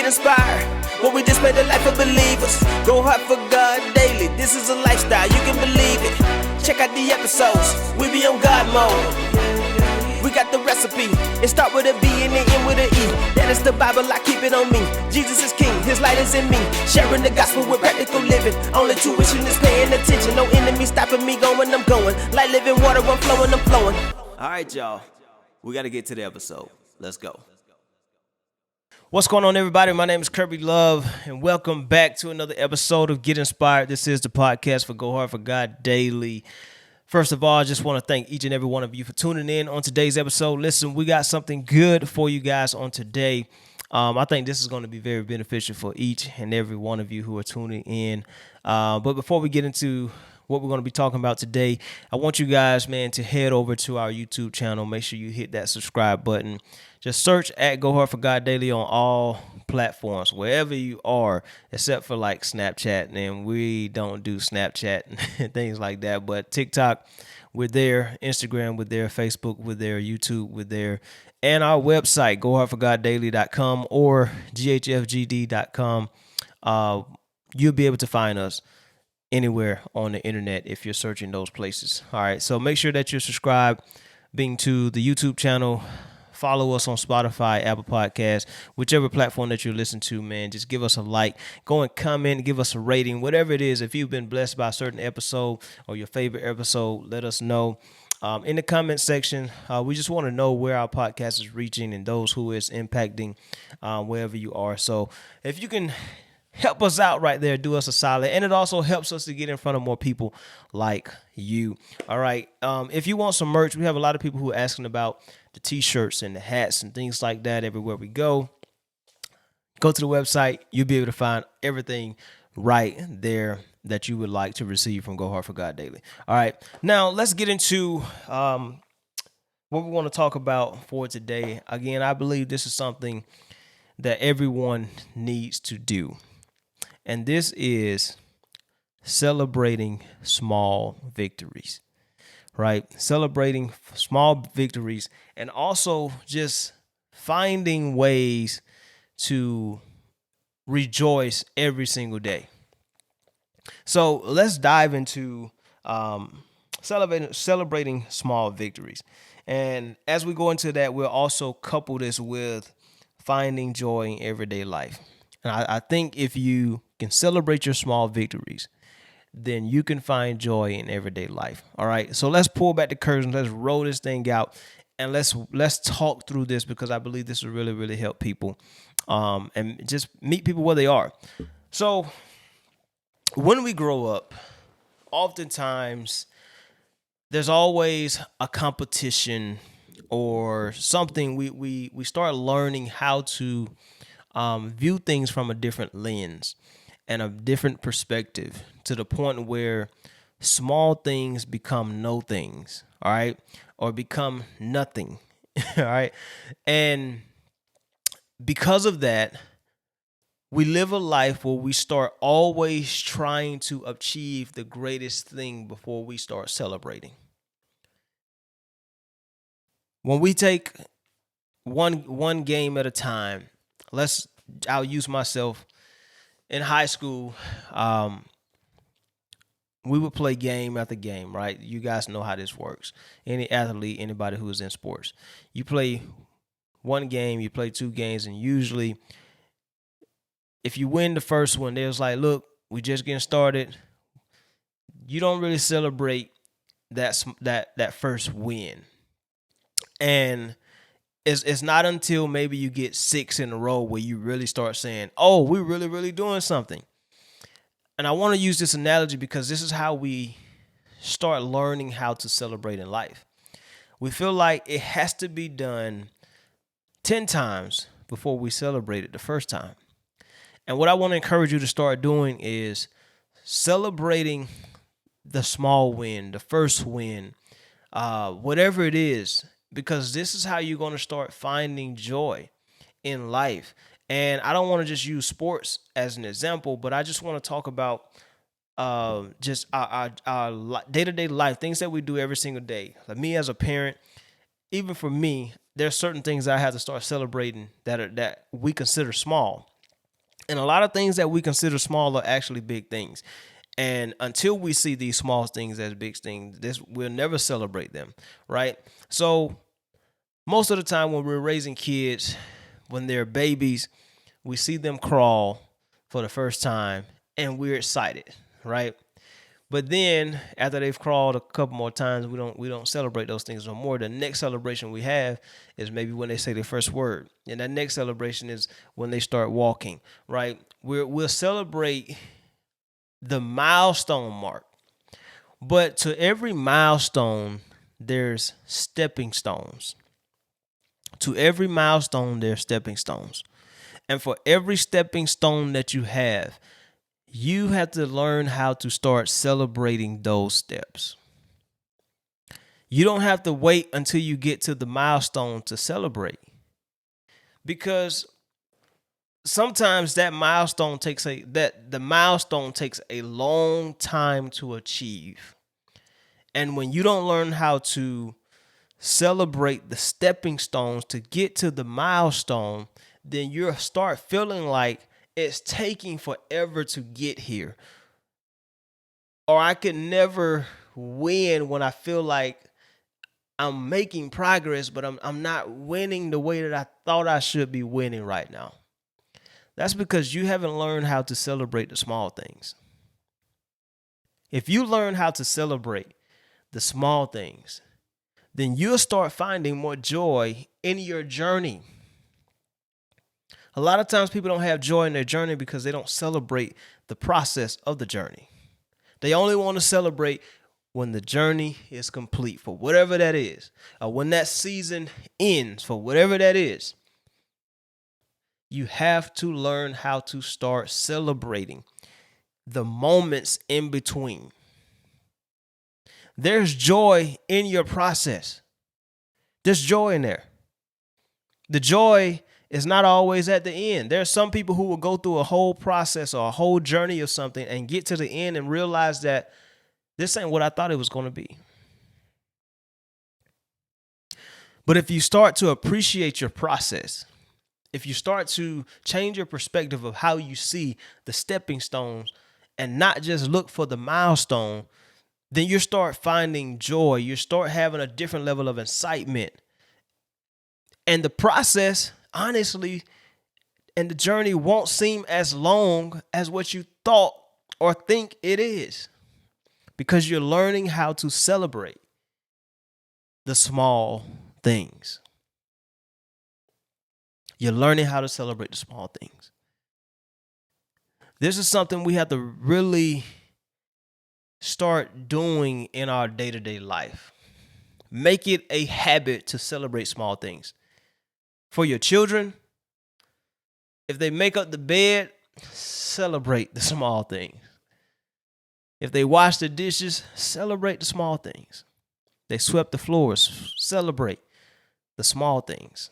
get inspired, where we display the life of believers. Go hard for God daily, this is a lifestyle, you can believe it. Check out the episodes, we be on God mode. We got the recipe, it start with a B and it end with an E. That is the Bible, I keep it on me. Jesus is king, his light is in me. Sharing the gospel with practical living. Only tuition is paying attention. No enemy stopping me going, I'm going. Like living water, I'm flowing, I'm flowing. Alright y'all, we gotta get to the episode. Let's go. What's going on, everybody? My name is Kirby Love, and welcome back to another episode of Get Inspired. This is the podcast for Go Hard for God Daily. First of all, I just want to thank each and every one of you for tuning in on today's episode. Listen, we got something good for you guys on today. I think this is going to be very beneficial for each and every one of you who are tuning in. But before we get into what we're going to be talking about today, I want you guys, man, to head over to our YouTube channel. Make sure you hit that subscribe button. Just search at Go Hard for God Daily on all platforms, wherever you are, except for like Snapchat. And we don't do Snapchat and things like that. But TikTok, we're there. Instagram, we're there. Facebook, we're there. YouTube, we're there. And our website, gohardforgoddaily.com or ghfgd.com. You'll be able to find us anywhere on the internet if you're searching those places. All right, so make sure that you're subscribed to the YouTube channel. Follow us on Spotify, Apple Podcasts, whichever platform that you listen to, man. Just give us a like. Go and comment, give us a rating, whatever it is. If you've been blessed by a certain episode or your favorite episode, let us know. In the comment section, we just want to know where our podcast is reaching and those who it's impacting wherever you are. So if you can help us out right there, do us a solid. And it also helps us to get in front of more people like you. All right. If you want some merch, we have a lot of people who are asking about the t-shirts and the hats and things like that everywhere we go. Go to the website. You'll be able to find everything right there that you would like to receive from Go Hard for God Daily. All right. Now let's get into what we want to talk about for today. Again, I believe this is something that everyone needs to do. And this is celebrating small victories, right? Celebrating small victories and also just finding ways to rejoice every single day. So let's dive into celebrating small victories. And as we go into that, we'll also couple this with finding joy in everyday life. And I think if you can celebrate your small victories, then you can find joy in everyday life. All right. So let's pull back the curtains. Let's roll this thing out and let's talk through this, because I believe this will really, really help people and just meet people where they are. So when we grow up, oftentimes there's always a competition or something. We start learning how to view things from a different lens and a different perspective, to the point where small things become no things, all right, or become nothing, all right. And because of that, we live a life where we start always trying to achieve the greatest thing before we start celebrating. When we take one game at a time, I'll use myself. In high school, we would play game after game, right? You guys know how this works. Any athlete, anybody who is in sports, you play one game, you play two games, and usually if you win the first one, there's like, look, we just getting started. You don't really celebrate that first win. And it's not until maybe you get 6 in a row where you really start saying, oh, we're really, really doing something. And I want to use this analogy because this is how we start learning how to celebrate in life. We feel like it has to be done 10 times before we celebrate it the first time. And what I want to encourage you to start doing is celebrating the small win, the first win, whatever it is. Because this is how you're going to start finding joy in life. And I don't want to just use sports as an example, but I just want to talk about just our day-to-day life, things that we do every single day. Like me as a parent, even for me, there's certain things that I have to start celebrating that we consider small. And a lot of things that we consider small are actually big things. And until we see these small things as big things, we'll never celebrate them, right? So most of the time when we're raising kids, when they're babies, we see them crawl for the first time and we're excited, right? But then after they've crawled a couple more times, we don't celebrate those things no more. The next celebration we have is maybe when they say their first word. And that next celebration is when they start walking, right? We'll celebrate the milestone mark. But to every milestone, there's stepping stones. To every milestone, there's stepping stones. And for every stepping stone that you have to learn how to start celebrating those steps. You don't have to wait until you get to the milestone to celebrate. Because sometimes the milestone takes a long time to achieve. And when you don't learn how to celebrate the stepping stones to get to the milestone, then you'll start feeling like it's taking forever to get here. Or I could never win when I feel like I'm making progress, but I'm not winning the way that I thought I should be winning right now. That's because you haven't learned how to celebrate the small things. If you learn how to celebrate the small things, then you'll start finding more joy in your journey. A lot of times people don't have joy in their journey because they don't celebrate the process of the journey. They only want to celebrate when the journey is complete, for whatever that is, or when that season ends, for whatever that is. You have to learn how to start celebrating the moments in between. There's joy in your process. There's joy in there. The joy is not always at the end. There's some people who will go through a whole process or a whole journey of something and get to the end and realize that this ain't what I thought it was going to be. But if you start to appreciate your process, if you start to change your perspective of how you see the stepping stones and not just look for the milestone, then you start finding joy. You start having a different level of excitement. And the process, honestly, and the journey won't seem as long as what you thought or think it is, because you're learning how to celebrate the small things. You're learning how to celebrate the small things. This is something we have to really start doing in our day-to-day life. Make it a habit to celebrate small things. For your children, if they make up the bed, celebrate the small things. If they wash the dishes, celebrate the small things. They swept the floors, celebrate the small things.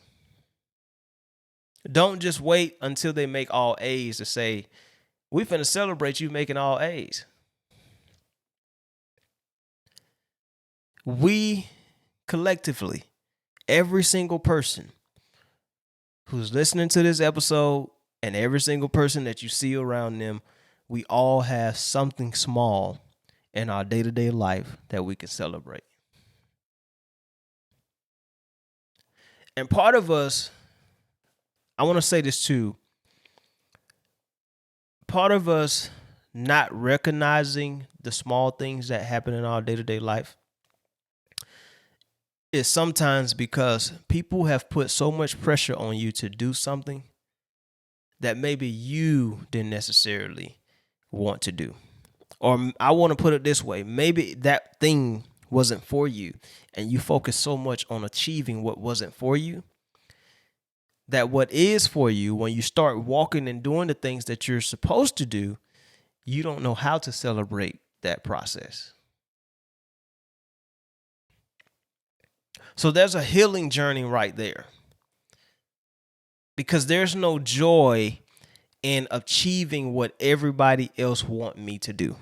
Don't just wait until they make all A's to say, we finna celebrate you making all A's. We collectively, every single person who's listening to this episode and every single person that you see around them, we all have something small in our day-to-day life that we can celebrate. And part of us, I want to say this too, part of us not recognizing the small things that happen in our day-to-day life is sometimes because people have put so much pressure on you to do something that maybe you didn't necessarily want to do. Or I want to put it this way, maybe that thing wasn't for you and you focus so much on achieving what wasn't for you, that what is for you, when you start walking and doing the things that you're supposed to do, you don't know how to celebrate that process. So there's a healing journey right there, because there's no joy in achieving what everybody else want me to do.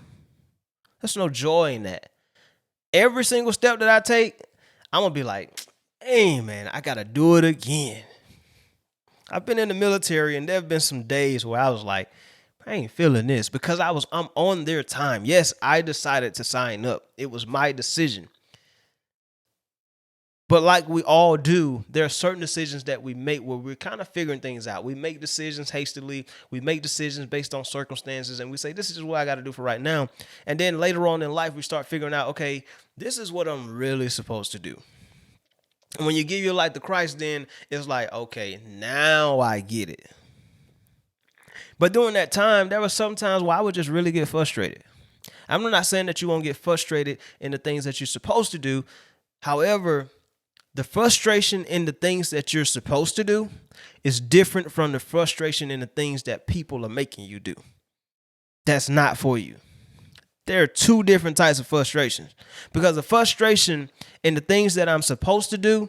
There's no joy in that. Every single step that I take, I'm going to be like, hey man, I got to do it again. I've been in the military, and there have been some days where I was like, I ain't feeling this, because I'm on their time. Yes, I decided to sign up. It was my decision. But like we all do, there are certain decisions that we make where we're kind of figuring things out. We make decisions hastily. We make decisions based on circumstances, and we say, this is just what I got to do for right now. And then later on in life, we start figuring out, okay, this is what I'm really supposed to do. And when you give your life to Christ, then it's like, okay, now I get it. But during that time, there were some times where I would just really get frustrated. I'm not saying that you won't get frustrated in the things that you're supposed to do. However, the frustration in the things that you're supposed to do is different from the frustration in the things that people are making you do. That's not for you. There are two different types of frustrations, because the frustration in the things that I'm supposed to do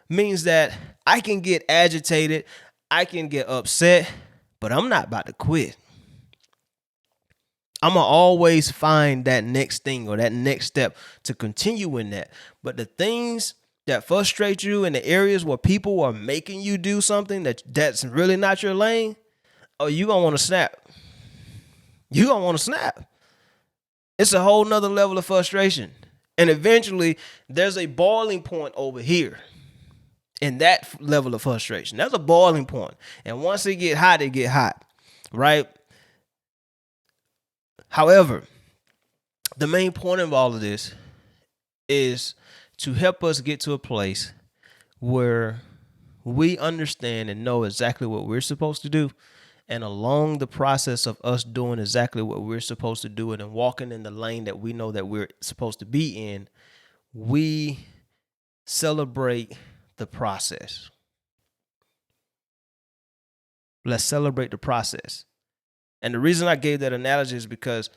means that I can get agitated, I can get upset, but I'm not about to quit. I'm going to always find that next thing or that next step to continue in that. But the things that frustrate you in the areas where people are making you do something that's really not your lane, oh, you're going to want to snap. You're going to want to snap. It's a whole nother level of frustration. And eventually, there's a boiling point over here in that level of frustration. That's a boiling point. And once it get hot, right? However, the main point of all of this is to help us get to a place where we understand and know exactly what we're supposed to do. And along the process of us doing exactly what we're supposed to do and walking in the lane that we know that we're supposed to be in, we celebrate the process. Let's celebrate the process. And the reason I gave that analogy is because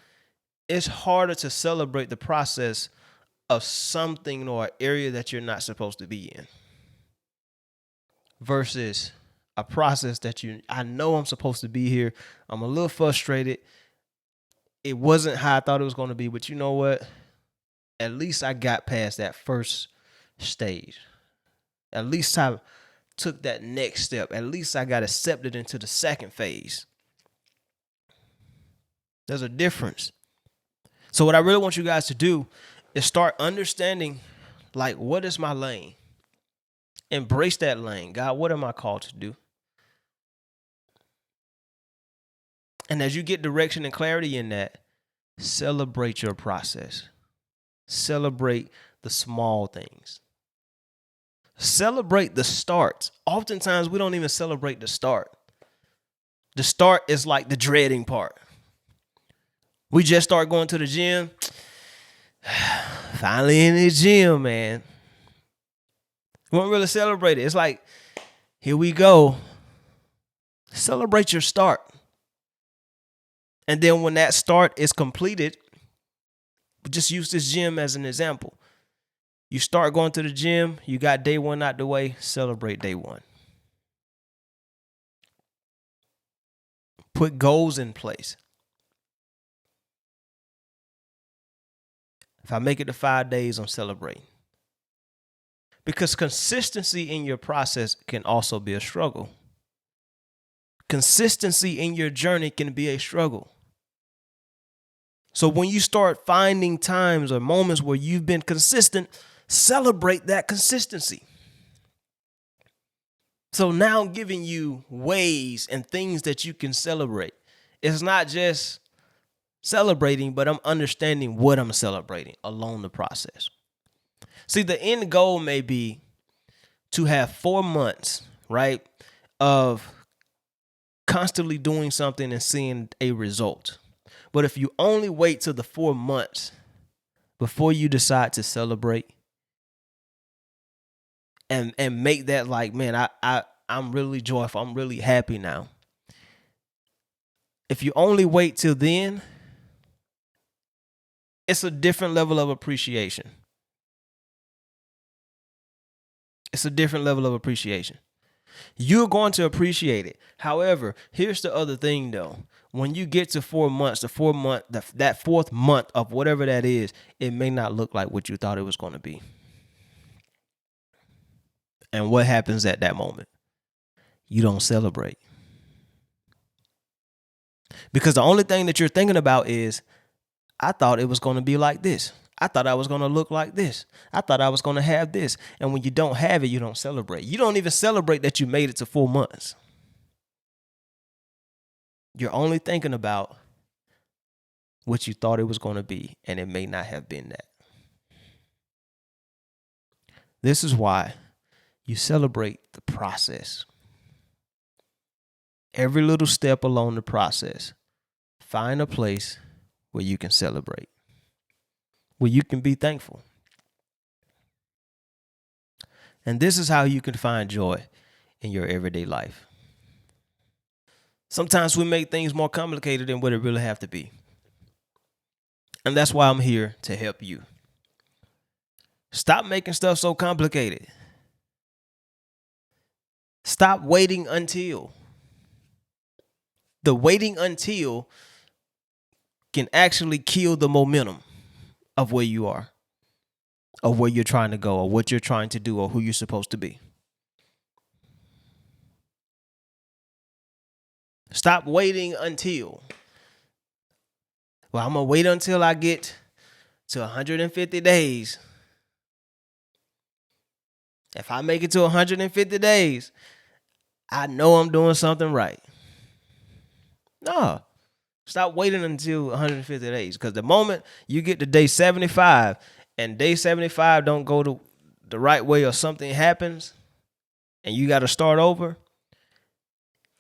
it's harder to celebrate the process of something or an area that you're not supposed to be in versus a process that I know I'm supposed to be here. I'm a little frustrated. It wasn't how I thought it was going to be, but you know what? At least I got past that first stage. At least I took that next step. At least I got accepted into the second phase. There's a difference. So what I really want you guys to do is start understanding, like, what is my lane? Embrace that lane. God, what am I called to do? And as you get direction and clarity in that, celebrate your process. Celebrate the small things. Celebrate the start. Oftentimes, we don't even celebrate the start. The start is like the dreading part. We just start going to the gym. Finally in the gym, man. We won't really celebrate it. It's like, here we go. Celebrate your start. And then when that start is completed, just use this gym as an example. You start going to the gym, you got day one out the way, celebrate day one. Put goals in place. If I make it to 5 days, I'm celebrating. Because consistency in your process can also be a struggle. Consistency in your journey can be a struggle. So when you start finding times or moments where you've been consistent, celebrate that consistency. So now I'm giving you ways and things that you can celebrate. It's not just celebrating, but I'm understanding what I'm celebrating along the process. See, the end goal may be to have 4 months, right, of constantly doing something and seeing a result. But if you only wait till the 4 months before you decide to celebrate and make that like, man, I'm really joyful, I'm really happy now. If you only wait till then, it's a different level of appreciation. It's a different level of appreciation. You're going to appreciate it. However, here's the other thing though. When you get to 4 months, that fourth month of whatever that is, it may not look like what you thought it was going to be. And what happens at that moment? you don't celebrate. Because the only thing that you're thinking about is, I thought it was going to be like this. I thought I was going to look like this. I thought I was going to have this. And when you don't have it, you don't celebrate. You don't even celebrate that you made it to 4 months. You're only thinking about what you thought it was going to be, and it may not have been that. This is why you celebrate the process. Every little step along the process, find a place where you can celebrate, where you can be thankful. And this is how you can find joy in your everyday life. Sometimes we make things more complicated than what it really have to be. And that's why I'm here to help you. Stop making stuff so complicated. Stop waiting until. The waiting until can actually kill the momentum of where you are, or where you're trying to go, or what you're trying to do, or who you're supposed to be. Stop waiting until. Well, I'm going to wait until I get to 150 days. If I make it to 150 days, I know I'm doing something right. No. Stop waiting until 150 days. Because the moment you get to day 75 and day 75 don't go the right way, or something happens and you got to start over,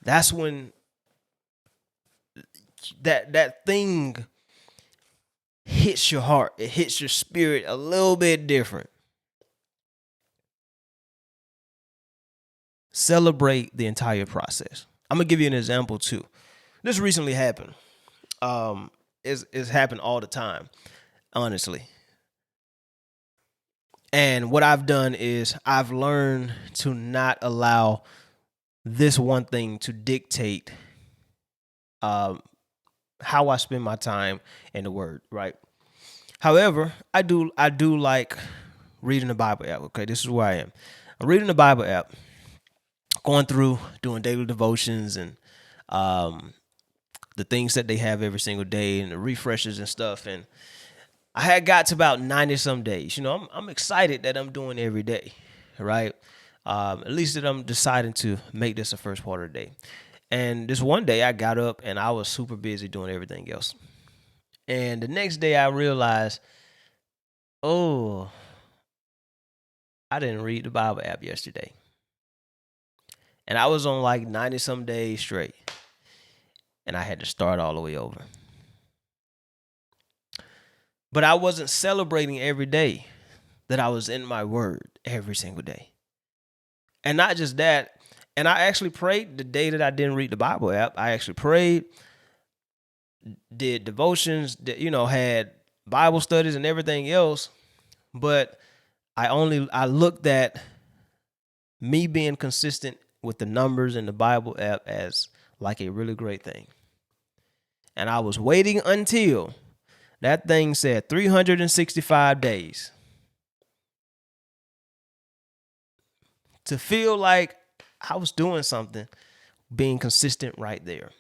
that's when that thing hits your heart. It hits your spirit a little bit different. Celebrate the entire process. I'm going to give you an example too. This recently happened. It's happened all the time, honestly. And what I've done is I've learned to not allow this one thing to dictate how I spend my time in the Word, right? However, I do like reading the Bible app. Okay, this is where I am. I'm reading the Bible app, going through, doing daily devotions, and the things that they have every single day, and the refreshes and stuff. And I had got to about 90 some days. You know, I'm excited that I'm doing every day, right? At least that I'm deciding to make this the first part of the day. And this one day I got up and I was super busy doing everything else. And the next day I realized, oh, I didn't read the Bible app yesterday. And I was on like 90 some days straight. And I had to start all the way over. But I wasn't celebrating every day that I was in my Word every single day. And not just that, and I actually prayed the day that I didn't read the Bible app. I actually prayed, did devotions, had Bible studies and everything else. But I looked at me being consistent with the numbers in the Bible app as like a really great thing. And I was waiting until that thing said 365 days to feel like I was doing something, being consistent right there.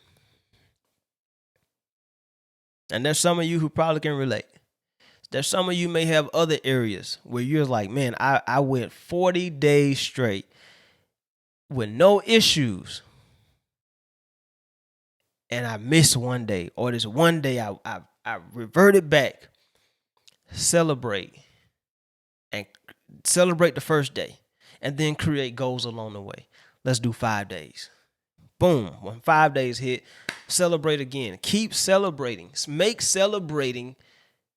And there's some of you who probably can relate. There's some of you may have other areas where you're like, man, I went 40 days straight with no issues. And I missed one day, or this one day I reverted back. Celebrate the first day, and then create goals along the way. Let's do 5 days. Boom. When 5 days hit, celebrate again. Keep celebrating. Make celebrating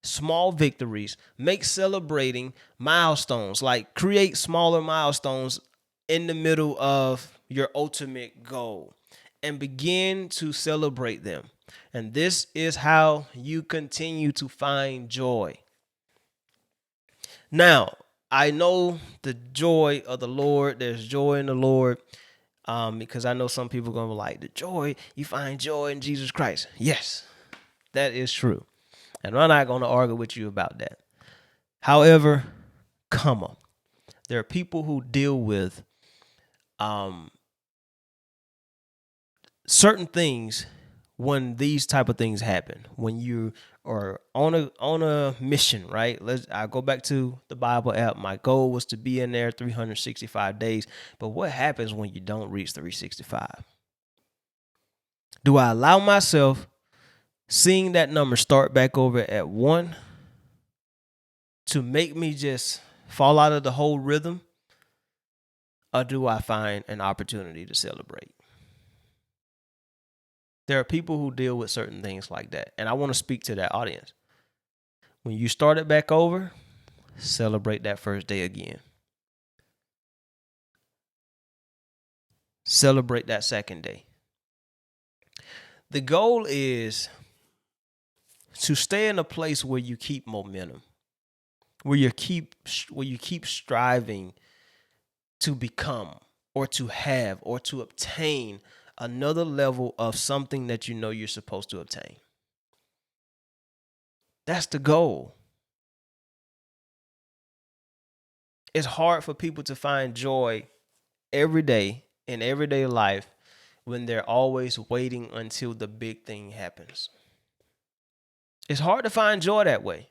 small victories. Make celebrating milestones. Like, create smaller milestones in the middle of your ultimate goal and begin to celebrate them. And this is how you continue to find joy. Now, I know the joy of the Lord. There's joy in the Lord. Because I know some people are going to be like, the joy, you find joy in Jesus Christ. Yes, that is true. And I'm not going to argue with you about that. However, there are people who deal with certain things, when these type of things happen, when you are on a mission, right? I go back to the Bible app. My goal was to be in there 365 days. But what happens when you don't reach 365? Do I allow myself seeing that number start back over at 1 to make me just fall out of the whole rhythm? Or do I find an opportunity to celebrate? There are people who deal with certain things like that. And I want to speak to that audience. When you start it back over, celebrate that first day again. Celebrate that second day. The goal is to stay in a place where you keep momentum, where you keep striving to become or to have or to obtain another level of something that you know you're supposed to obtain. That's the goal. It's hard for people to find joy every day in everyday life when they're always waiting until the big thing happens. It's hard to find joy that way.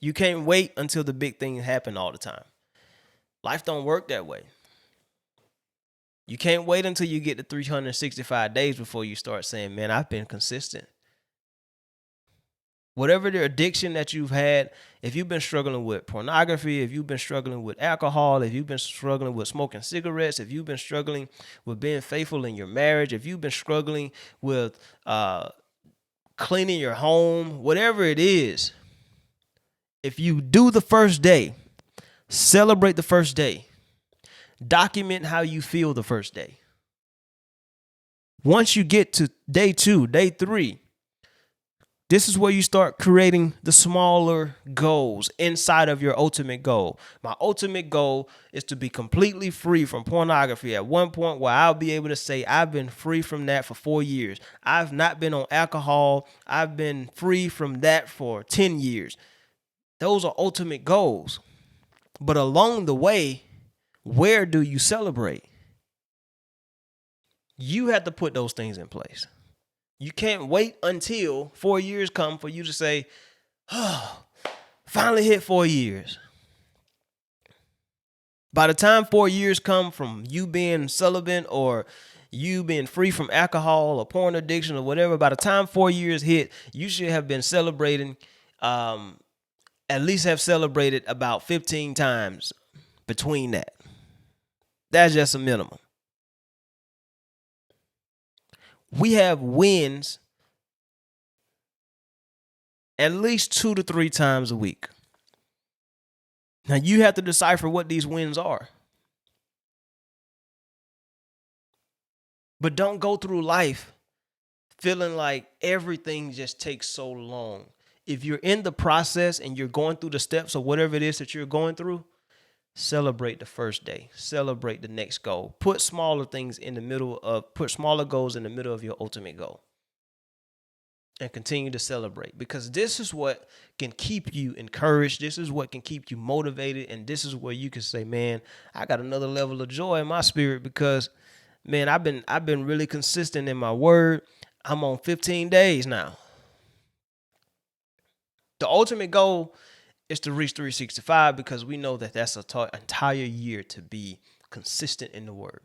You can't wait until the big thing happen all the time. Life don't work that way. You can't wait until you get to 365 days before you start saying, man, I've been consistent. Whatever the addiction that you've had, if you've been struggling with pornography, if you've been struggling with alcohol, if you've been struggling with smoking cigarettes, if you've been struggling with being faithful in your marriage, if you've been struggling with cleaning your home, whatever it is, if you do the first day, celebrate the first day, document how you feel the first day. Once you get to day 2, day 3, this is where you start creating the smaller goals inside of your ultimate goal. My ultimate goal is to be completely free from pornography at one point where I'll be able to say I've been free from that for 4 years. I've not been on alcohol. I've been free from that for 10 years. Those are ultimate goals. But along the way, where do you celebrate? You have to put those things in place. You can't wait until 4 years come for you to say, oh, finally hit 4 years. By the time 4 years come from you being celibate or you being free from alcohol or porn addiction or whatever, by the time 4 years hit, you should have been celebrating, at least have celebrated about 15 times between that. That's just a minimum. We have wins at least 2 to 3 times a week. Now you have to decipher what these wins are. But don't go through life feeling like everything just takes so long. If you're in the process and you're going through the steps of whatever it is that you're going through, celebrate the first day. Celebrate the next goal. Put smaller goals in the middle of your ultimate goal. And continue to celebrate, because this is what can keep you encouraged. This is what can keep you motivated. And this is where you can say, man, I got another level of joy in my spirit because, man, I've been really consistent in my word. I'm on 15 days now. The ultimate goal is to reach 365 because we know that that's an entire year to be consistent in the word.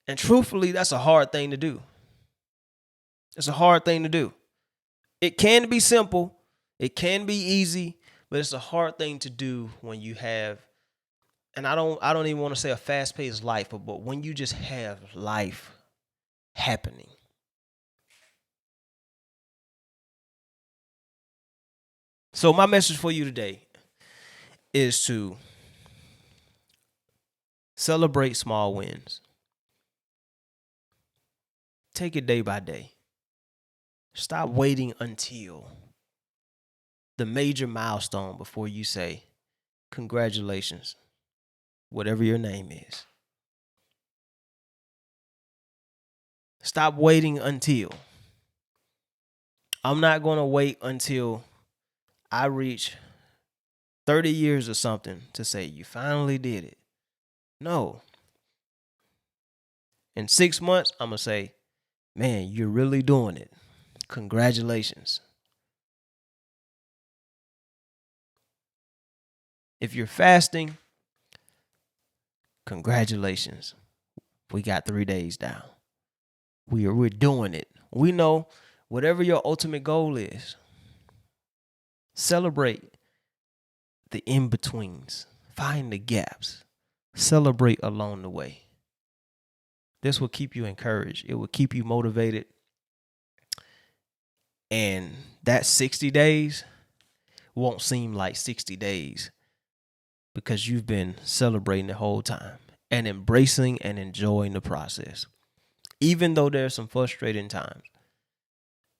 And truthfully, that's a hard thing to do. It's a hard thing to do. It can be simple. It can be easy, but it's a hard thing to do when you have, and I don't even want to say a fast-paced life, but when you just have life happening. So my message for you today is to celebrate small wins. Take it day by day. Stop waiting until the major milestone before you say, congratulations, whatever your name is. Stop waiting until. I'm not going to wait until I reach 30 years or something to say you finally did it. No. In 6 months, I'm going to say, man, you're really doing it. Congratulations. If you're fasting, congratulations. We got 3 days down. We're doing it. We know whatever your ultimate goal is, celebrate the in-betweens. Find the gaps. Celebrate along the way. This will keep you encouraged. It will keep you motivated. And that 60 days won't seem like 60 days because you've been celebrating the whole time and embracing and enjoying the process, even though there's some frustrating times.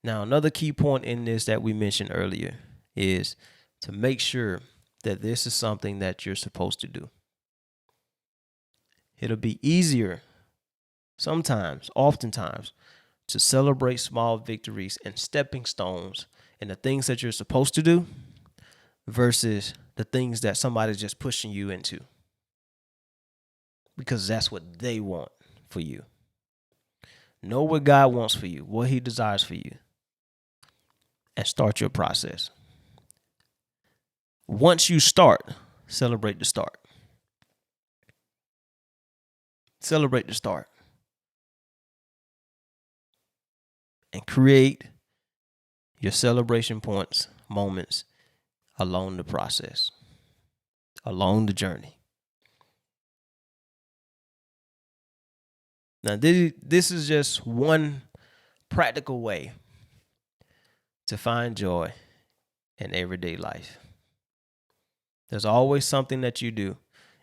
Now, another key point in this that we mentioned earlier is to make sure that this is something that you're supposed to do. It'll be easier oftentimes, to celebrate small victories and stepping stones and the things that you're supposed to do versus the things that somebody's just pushing you into, because that's what they want for you. Know what God wants for you, what he desires for you, and start your process. Once you start, celebrate the start. Celebrate the start. And create your celebration moments along the process, along the journey. Now, this is just one practical way to find joy in everyday life. There's always something that you do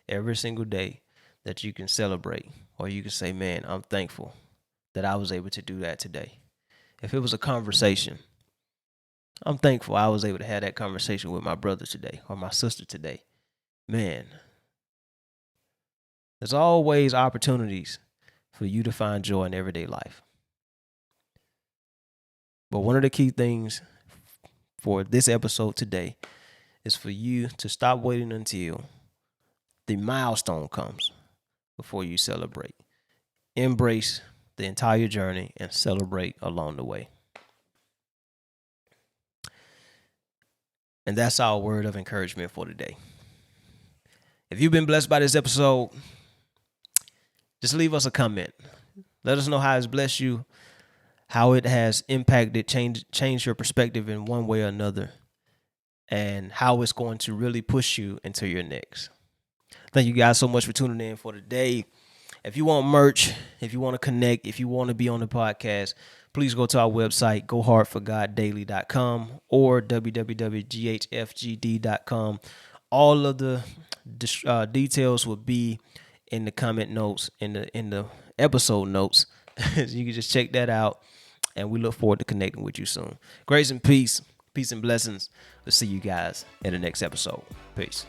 every single day that you can celebrate, or you can say, man, I'm thankful that I was able to do that today. If it was a conversation, I'm thankful I was able to have that conversation with my brother today or my sister today. Man, there's always opportunities for you to find joy in everyday life. But one of the key things for this episode today is for you to stop waiting until the milestone comes before you celebrate. Embrace the entire journey and celebrate along the way. And that's our word of encouragement for today. If you've been blessed by this episode, just leave us a comment. Let us know how it's blessed you, how it has impacted, changed your perspective in one way or another, and how it's going to really push you into your next. Thank you guys so much for tuning in for today. If you want merch, if you want to connect, if you want to be on the podcast, please go to our website, gohardforgoddaily.com or www.ghfgd.com. All of the details will be in the comment notes, in the episode notes. You can just check that out, and we look forward to connecting with you soon. Grace and peace and blessings. We'll see you guys in the next episode. Peace.